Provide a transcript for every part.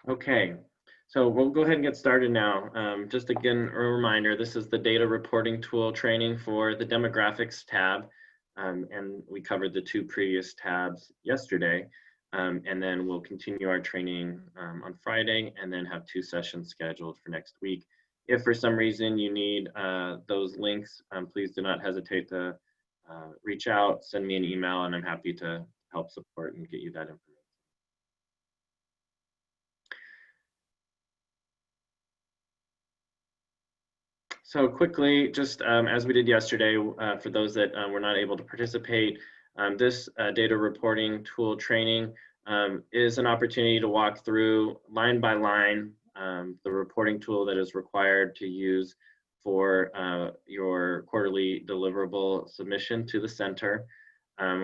Okay, so we'll go ahead and get started now. Just again, a reminder, this is the data reporting tool training for the demographics tab. And we covered the two previous tabs yesterday. And then we'll continue our training on Friday and then have 2 sessions scheduled for next week. If for some reason you need those links, please do not hesitate to reach out, send me an email, and I'm happy to help support and get you that information. So quickly, just as we did yesterday, for those that were not able to participate, this data reporting tool training is an opportunity to walk through line by line the reporting tool that is required to use for your quarterly deliverable submission to the center.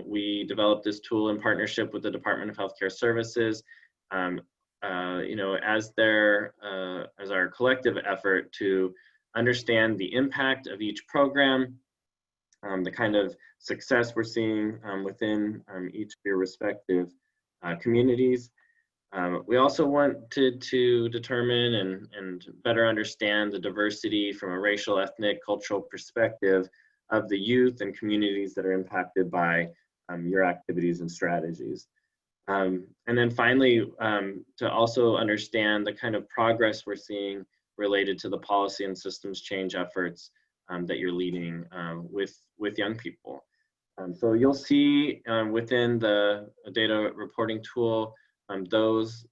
We developed this tool in partnership with the Department of Healthcare Services. As our collective effort to understand the impact of each program, the kind of success we're seeing within each of your respective communities. We also wanted to determine and better understand the diversity from a racial, ethnic, cultural perspective of the youth and communities that are impacted by your activities and strategies. And then finally, to also understand the kind of progress we're seeing related to the policy and systems change efforts that you're leading with young people. So you'll see within the data reporting tool those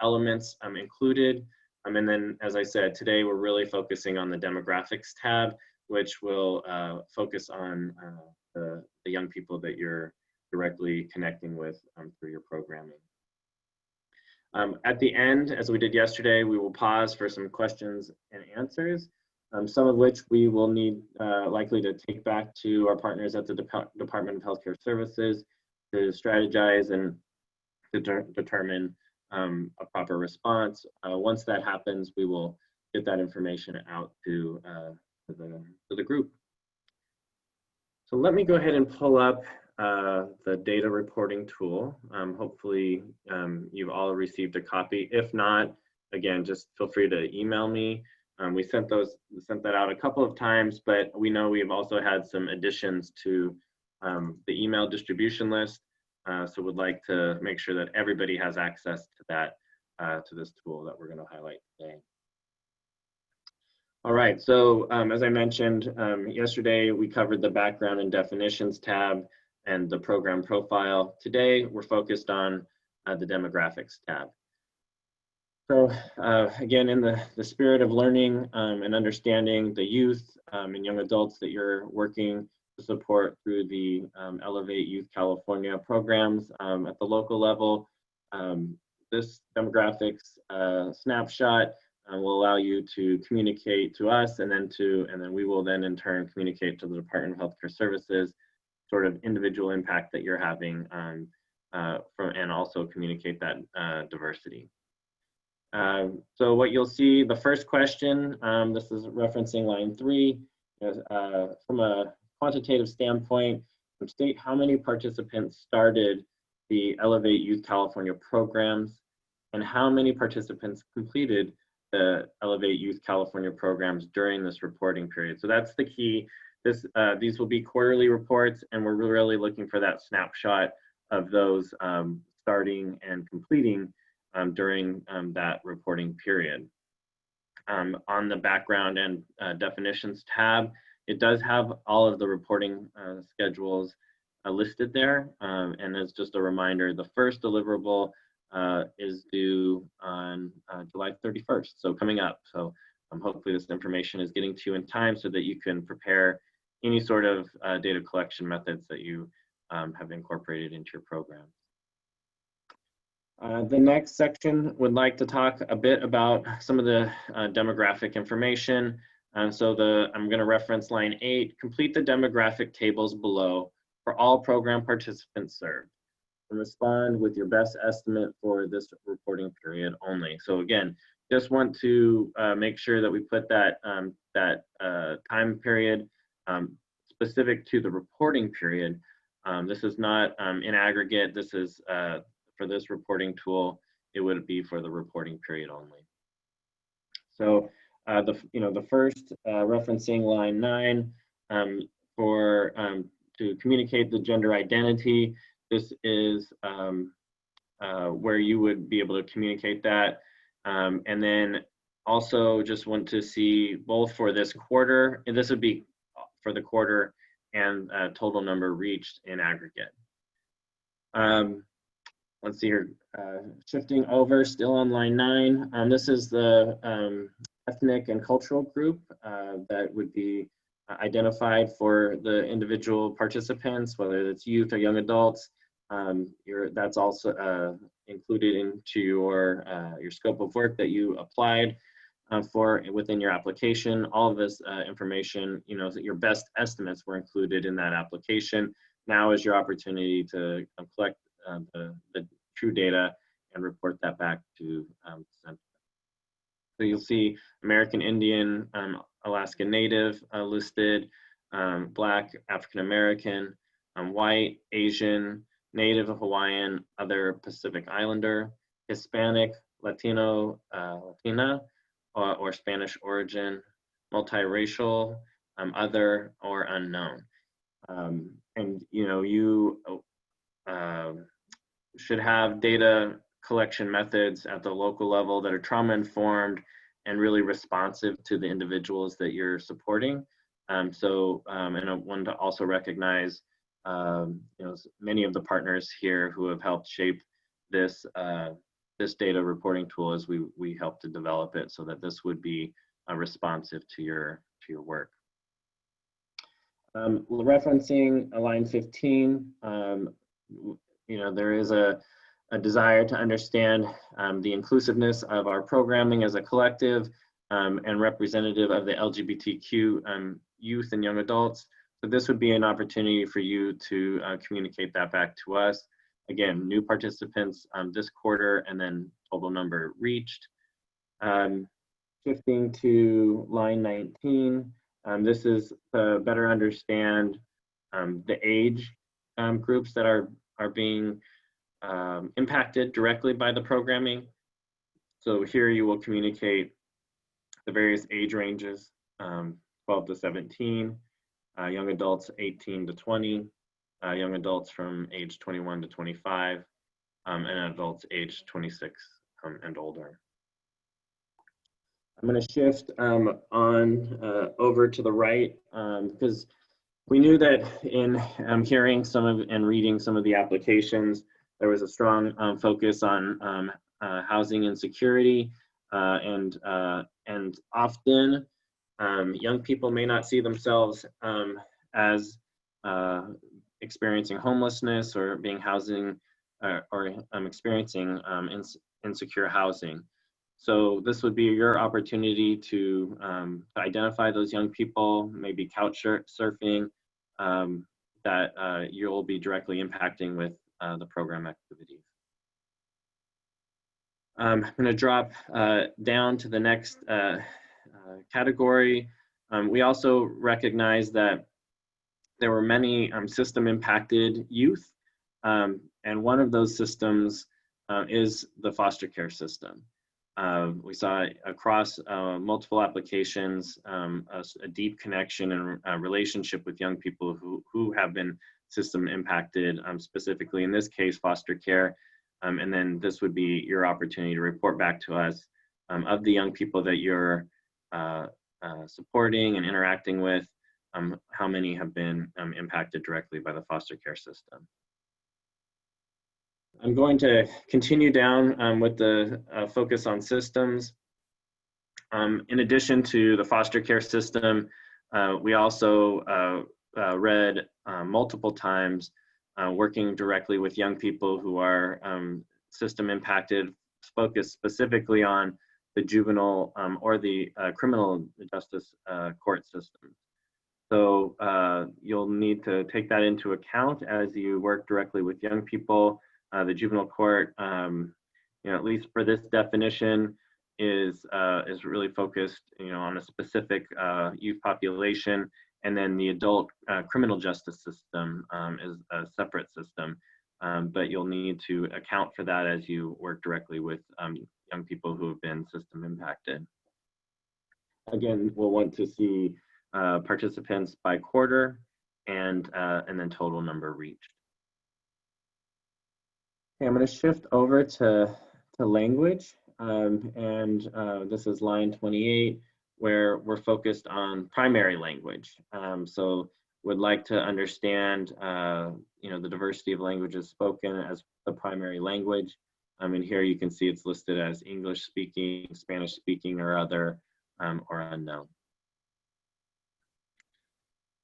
elements included. And then, as I said, today we're really focusing on the demographics tab, which will focus on the young people that you're directly connecting with through your programming. At the end, as we did yesterday, we will pause for some questions and answers, some of which we will need likely to take back to our partners at the Department of Healthcare Services to strategize and to determine a proper response. Once that happens, we will get that information out to the group. So let me go ahead and pull up the data reporting tool. Hopefully you've all received a copy. If not, again, just feel free to email me. We sent that out a couple of times, but we know we've also had some additions to the email distribution list. So we'd like to make sure that everybody has access to that, to this tool that we're going to highlight today. All right, so as I mentioned yesterday, we covered the background and definitions tab and the program profile. Today, we're focused on the demographics tab. So again, in the spirit of learning and understanding the youth and young adults that you're working to support through the Elevate Youth California programs at the local level, this demographics snapshot will allow you to communicate to us, and then we will then in turn communicate to the Department of Healthcare Services sort of individual impact that you're having and also communicate that diversity. So what you'll see, the first question, this is referencing line 3, from a quantitative standpoint, state how many participants started the Elevate Youth California programs and how many participants completed the Elevate Youth California programs during this reporting period. So that's the key. These will be quarterly reports, and we're really looking for that snapshot of those starting and completing during that reporting period. On the background and definitions tab, it does have all of the reporting schedules listed there. And as just a reminder, the first deliverable is due on July 31st, so coming up. So hopefully this information is getting to you in time so that you can prepare any sort of data collection methods that you have incorporated into your program. The next section would like to talk a bit about some of the demographic information. So I'm going to reference line 8, complete the demographic tables below for all program participants served and respond with your best estimate for this reporting period only. So again, just want to make sure that we put that, time period specific to the reporting period. This is not in aggregate. This is for this reporting tool. it would be for the reporting period only. So the first referencing line 9 for to communicate the gender identity. This is where you would be able to communicate that. And then also just want to see both for this quarter, and this would be for the quarter, and total number reached in aggregate. Let's see here, shifting over, still on line 9. This is the ethnic and cultural group that would be identified for the individual participants, whether it's youth or young adults. That's also included into your scope of work that you applied for within your application. All of this information, your best estimates were included in that application. Now is your opportunity to collect the true data and report that back to Center. So you'll see American Indian, Alaska Native listed, Black, African American, white, Asian, Native Hawaiian, other Pacific Islander, Hispanic, Latino, Latina, or Spanish origin, multiracial, other, or unknown. And you should have data collection methods at the local level that are trauma informed and really responsive to the individuals that you're supporting. And I wanted to also recognize many of the partners here who have helped shape this this data reporting tool as we helped to develop it so that this would be responsive to your work. Referencing line 15, there is a desire to understand the inclusiveness of our programming as a collective and representative of the LGBTQ youth and young adults. So this would be an opportunity for you to communicate that back to us. Again, new participants this quarter, and then total number reached. Shifting to line 19, this is to better understand the age groups that are being impacted directly by the programming. So here you will communicate the various age ranges, 12 to 17, young adults 18 to 20, young adults from age 21 to 25, and adults age 26 and older. I'm going to shift on over to the right because we knew that in hearing and reading some of the applications, there was a strong focus on housing insecurity, and often young people may not see themselves as experiencing homelessness or being housing or experiencing insecure housing. So this would be your opportunity to identify those young people, maybe couch surfing, that you'll be directly impacting with the program activities. I'm going to drop down to the next category. We also recognize that there were many system impacted youth, and one of those systems is the foster care system. We saw across multiple applications a deep connection and relationship with young people who have been system impacted, specifically in this case foster care, and then this would be your opportunity to report back to us of the young people that you're supporting and interacting with, how many have been impacted directly by the foster care system. I'm going to continue down with the focus on systems. In addition to the foster care system, we also read multiple times working directly with young people who are system impacted, focused specifically on the juvenile or the criminal justice court system. So you'll need to take that into account as you work directly with young people. The juvenile court, at least for this definition, is really focused, on a specific youth population, and then the adult criminal justice system is a separate system. but you'll need to account for that as you work directly with young people who have been system impacted. Again, we'll want to see participants by quarter and then total number reached. Okay, I'm going to shift over to language, this is line 28, where we're focused on primary language. So would like to understand, the diversity of languages spoken as the primary language. And here you can see it's listed as English speaking, Spanish speaking, or other, or unknown.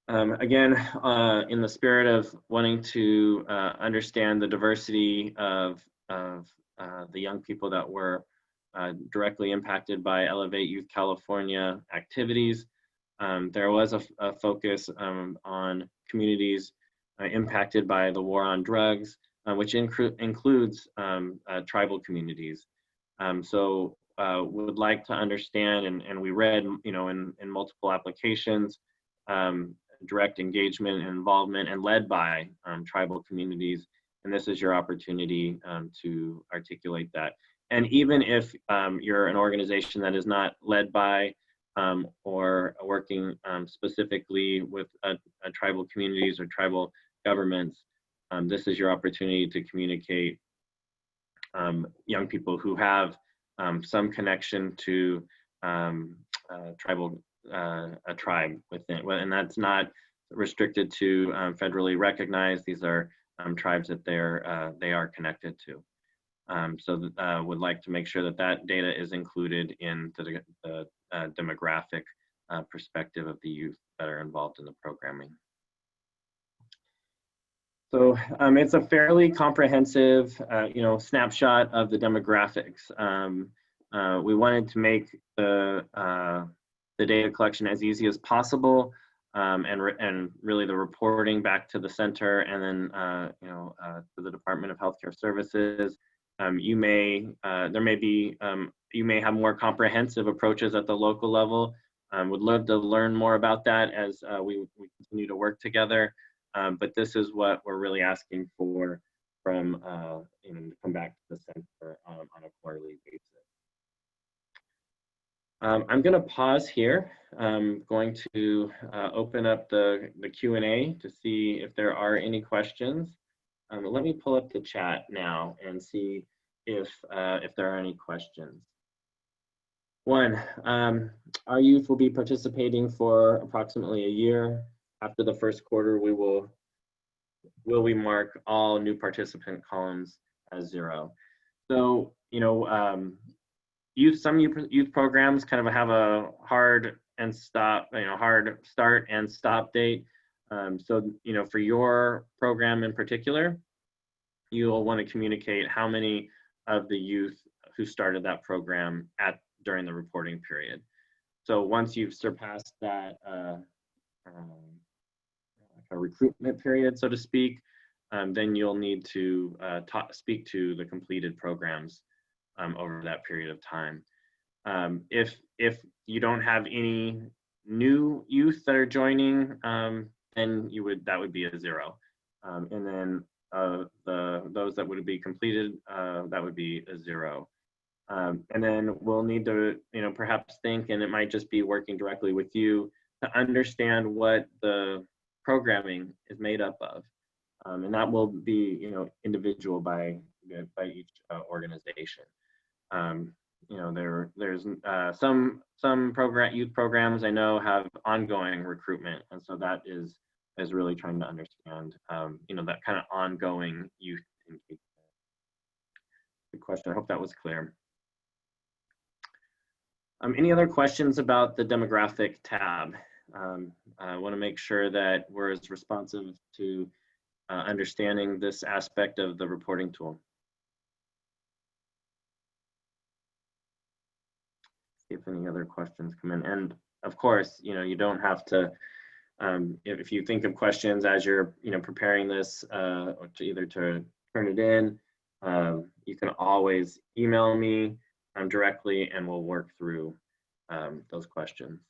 Again, in the spirit of wanting to understand the diversity of the young people that were directly impacted by Elevate Youth California activities, there was a focus on communities impacted by the war on drugs, which includes tribal communities. So would like to understand, and we read, in multiple applications, direct engagement and involvement and led by tribal communities. And this is your opportunity to articulate that. And even if you're an organization that is not led by or working specifically with tribal communities or tribal governments, this is your opportunity to communicate young people who have some connection to a tribe within, and that's not restricted to federally recognized. These are tribes that they are connected to. So would like to make sure that that data is included in the demographic perspective of the youth that are involved in the programming. So it's a fairly comprehensive, snapshot of the demographics. We wanted to make the data collection as easy as possible, and really the reporting back to the center, and then to the Department of Healthcare Services. You may have more comprehensive approaches at the local level. Would love to learn more about that as we continue to work together. But this is what we're really asking for from to come back to the center on a quarterly basis. I'm going to pause here. I'm going to open up the Q&A to see if there are any questions. Let me pull up the chat now and see if there are any questions. One, our youth will be participating for approximately a year. After the first quarter, will we mark all new participant columns as 0? So, some youth programs kind of have a hard start and stop date. So, for your program in particular, you'll want to communicate how many of the youth who started that program during the reporting period. So once you've surpassed that a recruitment period, so to speak, then you'll need to speak to the completed programs over that period of time. If you don't have any new youth that are joining, then that would be a 0. And then those that would be completed, that would be a 0. And then we'll need to, perhaps think, and it might just be working directly with you to understand what the programming is made up of. And that will be, individual by each organization. There's some youth programs I know have ongoing recruitment, and so that is really trying to understand, that kind of ongoing youth engagement. Good question. I hope that was clear. Any other questions about the demographic tab? I want to make sure that we're as responsive to understanding this aspect of the reporting tool. See if any other questions come in. And of course, you don't have to, if you think of questions as you're, preparing this, or to turn it in, you can always email me directly, and we'll work through those questions.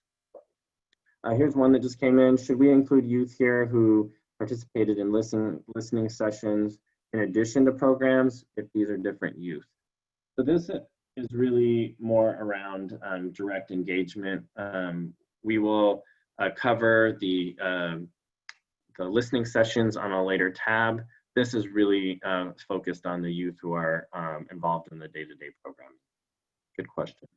Here's one that just came in. Should we include youth here who participated in listening sessions in addition to programs if these are different youth. So this is really more around direct engagement. We will cover the listening sessions on a later tab. This is really focused on the youth who are involved in the day-to-day program. Good question.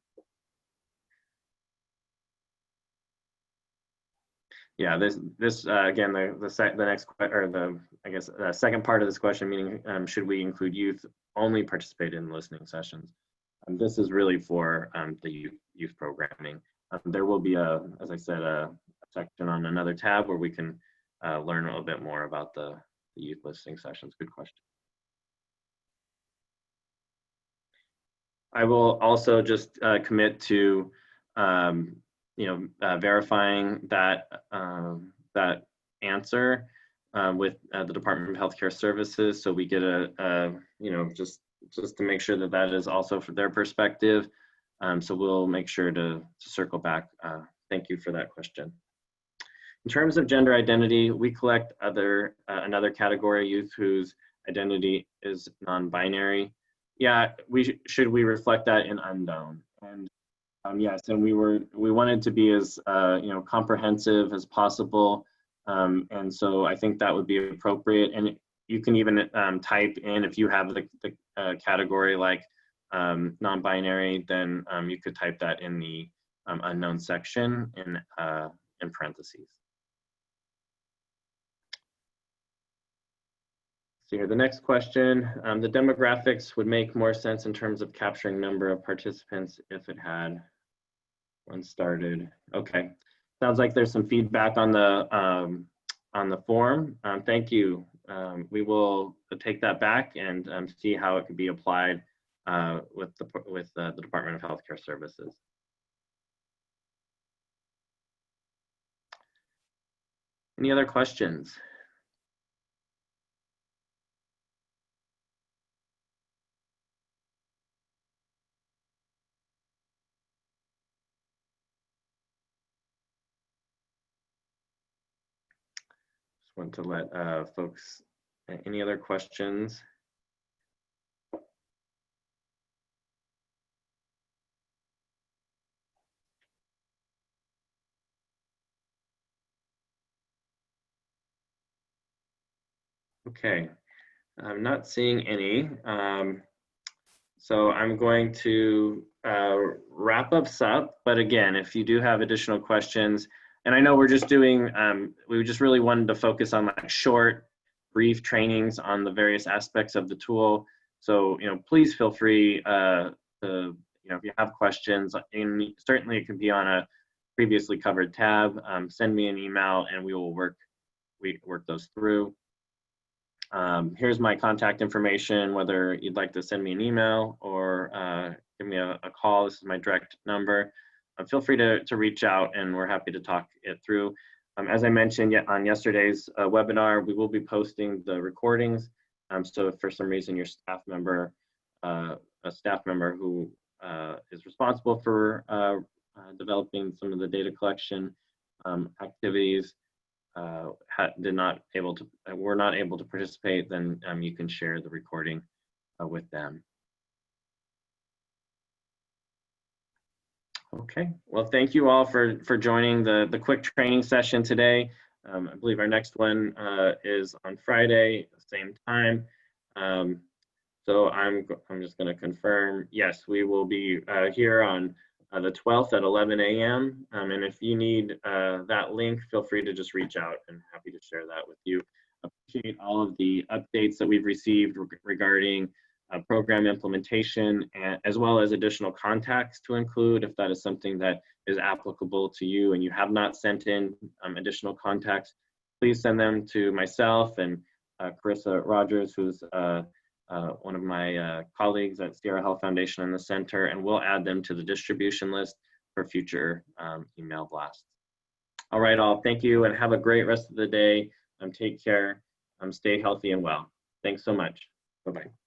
Yeah, this again, the next, or the, I guess, second part of this question, meaning should we include youth only participate in listening sessions? This is really for the youth programming. There will be as I said, a section on another tab where we can learn a little bit more about the youth listening sessions. Good question. I will also just commit to verifying that that answer with the Department of Healthcare Services, so we get just to make sure that that is also for their perspective. So we'll make sure to circle back. Thank you for that question. In terms of gender identity, we collect another category of youth whose identity is non-binary. Yeah, should we reflect that in unknown? And yes, and we wanted to be as comprehensive as possible, and so I think that would be appropriate. And you can even type in, if you have the category like non-binary, then you could type that in the unknown section in parentheses. So here, the next question, the demographics would make more sense in terms of capturing number of participants if it had one started. Okay, sounds like there's some feedback on the form. Thank you. We will take that back and see how it could be applied with the Department of Healthcare Services. Any other questions? Want to let folks, any other questions? Okay, I'm not seeing any. So I'm going to wrap us up, but again, if you do have additional questions, and I know we're just doing, we just really wanted to focus on like short, brief trainings on the various aspects of the tool. So, please feel free to, if you have questions, and certainly it can be on a previously covered tab, send me an email and we will work those through. Here's my contact information, whether you'd like to send me an email or give me a call. This is my direct number. Feel free to reach out and we're happy to talk it through. As I mentioned on yesterday's webinar, we will be posting the recordings. So if for some reason your staff member, a staff member who is responsible for developing some of the data collection activities were not able to participate, then you can share the recording with them. Okay, well, thank you all for joining the quick training session today. I believe our next one is on Friday, same time. So I'm just going to confirm, yes, we will be here on the 12th at 11 a.m. And if you need that link, feel free to just reach out and happy to share that with you. Appreciate all of the updates that we've received regarding program implementation, as well as additional contacts to include if that is something that is applicable to you and you have not sent in additional contacts. Please send them to myself and Carissa Rogers, who's one of my colleagues at Sierra Health Foundation in the center, and we'll add them to the distribution list for future email blasts. All right, all, thank you and have a great rest of the day. Take care, stay healthy and well. Thanks so much. Bye-bye.